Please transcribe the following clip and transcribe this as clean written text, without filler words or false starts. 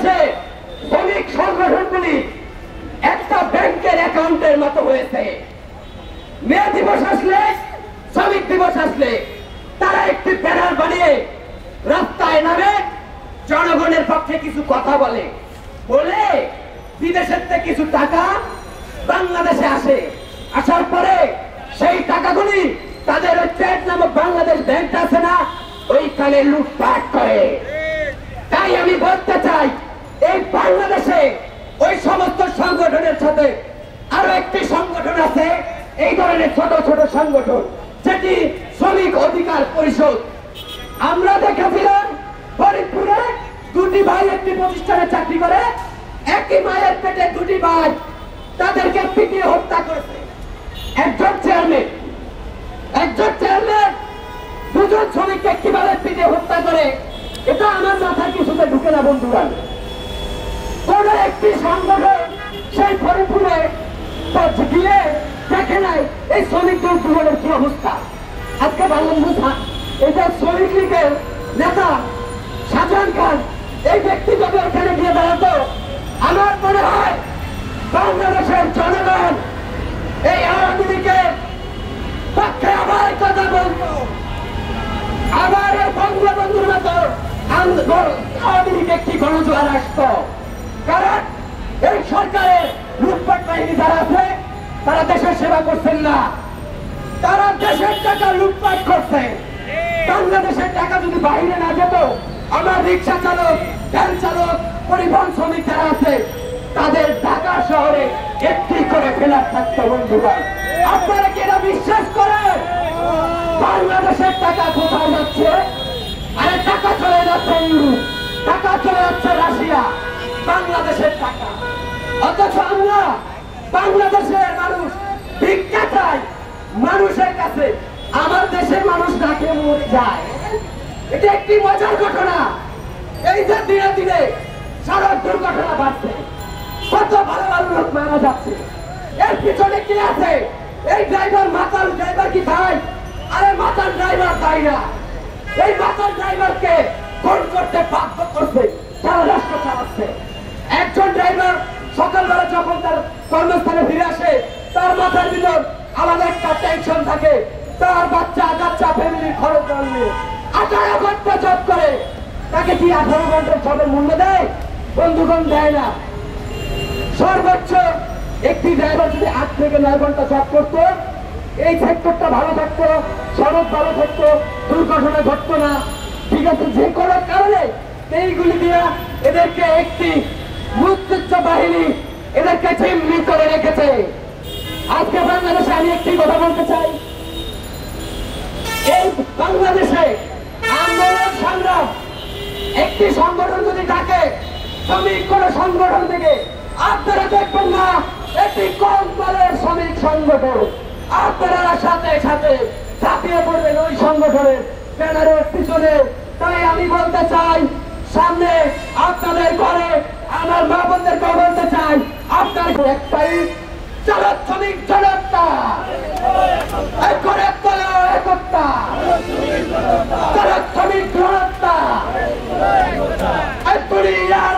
বাংলাদেশে শ্রমিক সংগঠনগুলি একটা ব্যাংকের অ্যাকাউন্টের মতো হয়েছে। মে দিবস আসলে, শ্রমিক দিবস আসলে তারা একটি ব্যানার বানিয়ে রাস্তায় নামে জনগণের পক্ষে কিছু কথা বলে, বলে বিদেশের থেকে কিছু টাকা বাংলাদেশে আসে। আসার পরে সেই টাকাগুলি তাদের ওই ট্রেড নামক বাংলাদেশ ব্যাংক আছে না, ওইখানে লুটপাট করে। তাই আমি বলতে চাই, এই বাংলাদেশে ওই সমস্ত সংগঠনের সাথে আরো একটি সংগঠন আছে, এই ধরনের ছোট ছোট সংগঠন, যেটি শ্রমিক অধিকার পরিষদ। আমরা দেখেছিলাম ফরিদপুরে দুটি ভাই একটি প্রতিষ্ঠানে চাকরি করে, একই মায়ের পেটে দুটি ভাই, তাদেরকে পিটিয়ে হত্যা করেছে একজন চেয়ারম্যান। দুজন শ্রমিককে কিভাবে পিটিয়ে হত্যা করে, এটা আমার মাথায় কিছুতে ঢুকে না বন্ধুরা। কোন একটি সংগঠন সেই ফরিদপুরে গিয়ে দেখে নাই এই শ্রমিকদের জীবনের কি অবস্থা। আজকে বাংলাদেশ এটা শ্রমিক লীগের নেতা শাহজাহান খান এই ব্যক্তি যদি ওখানে গিয়ে দাঁড়াতো, আমার মনে হয় বাংলাদেশের জনগণ এই আওয়ামী লীগের পক্ষে আবার কথা বলতো, আবার বঙ্গবন্ধুর মতো আওয়ামী লীগ একটি গণজোয়ার আসতো। কারণ এই সরকারের লুটপাট বাহিনী যারা আছে, তারা দেশের সেবা করছেন না, তারা দেশের টাকা লুটপাট করছে। বাংলাদেশের টাকা যদি বাইরে না যেত, আমার রিক্সা চালক, ভ্যান চালক, পরিবহন শ্রমিক যারা আছে, তাদের ঢাকা শহরে একটি করে ফেলার থাকতো। বন্ধুরা, আপনারা কি এটা বিশ্বাস করেন? বাংলাদেশের টাকা কোথায় যাচ্ছে? আরে টাকা চলে যাচ্ছে ইউরোপ, টাকা চলে যাচ্ছে রাশিয়া, বাংলাদেশের টাকা। অথচ আমরা বাংলাদেশের মানুষ ভিক্ষা চাই মানুষের কাছে, আমার দেশের মানুষ না খেয়ে মরে যায়। এটা একটি মজার ঘটনা। এই যে দিনে দিনে সড়ক দুর্ঘটনা বাড়ছে, কত ভালো ভালো লোক মারা যাচ্ছে, এর পিছনে কি আছে? এই ড্রাইভার, মাতাল ড্রাইভার কি দায়? আরে মাতাল ড্রাইভার দায় না, এই মাতাল ড্রাইভারকে ফোন করতে বাধ্য করছে যারা রাষ্ট্র চালাচ্ছে। একজন ড্রাইভার সকালবেলা যখন তার কর্মস্থানে ফিরে আসে, তার মাথার ভিতর আলাদা একটা টেনশন থাকে, তার বাচ্চা কাচ্চা ফ্যামিলির খরচ নিয়ে 18 ঘন্টা জব করে, তাকে কি 18 ঘন্টার জবের মূল্য দেয়? বন্ধুগণ, দেয় না। সর্বোচ্চ একটি ড্রাইভার যদি 8 থেকে 9 ঘন্টা জব করতো, এই সেক্টরটা ভালো থাকতো, সড়ক ভালো থাকতো, দুর্ঘটনা ঘটতো না। ঠিক আছে, যে কোনো কারণে এইগুলি দিয়ে এদেরকে একটি মুক্তিযুদ্ধ বাহিনী এদেরকে জিম্মি করে রেখেছে। আজকে বাংলাদেশে আমি একটি কথা বলতে চাই, এই বাংলাদেশে আন্দোলন সংগ্রাম একটি সংগঠন যদি ডাকে, শ্রমিক কোন সংগঠন থেকে, আপনারা দেখবেন না একটি কম দলের শ্রমিক সংগঠন, আপনারা সাথে সাথে ঝাঁপিয়ে পড়বেন ওই সংগঠনের ব্যানারের পিছনে। তাই আমি বলতে চাই, সামনে আপনাদের ঘরে আমার মা বোনদেরকে বলতে চাই, আপনার একটাই চালক শ্রমিক জনতা, চালক শ্রমিক জনতা, দুনিয়ার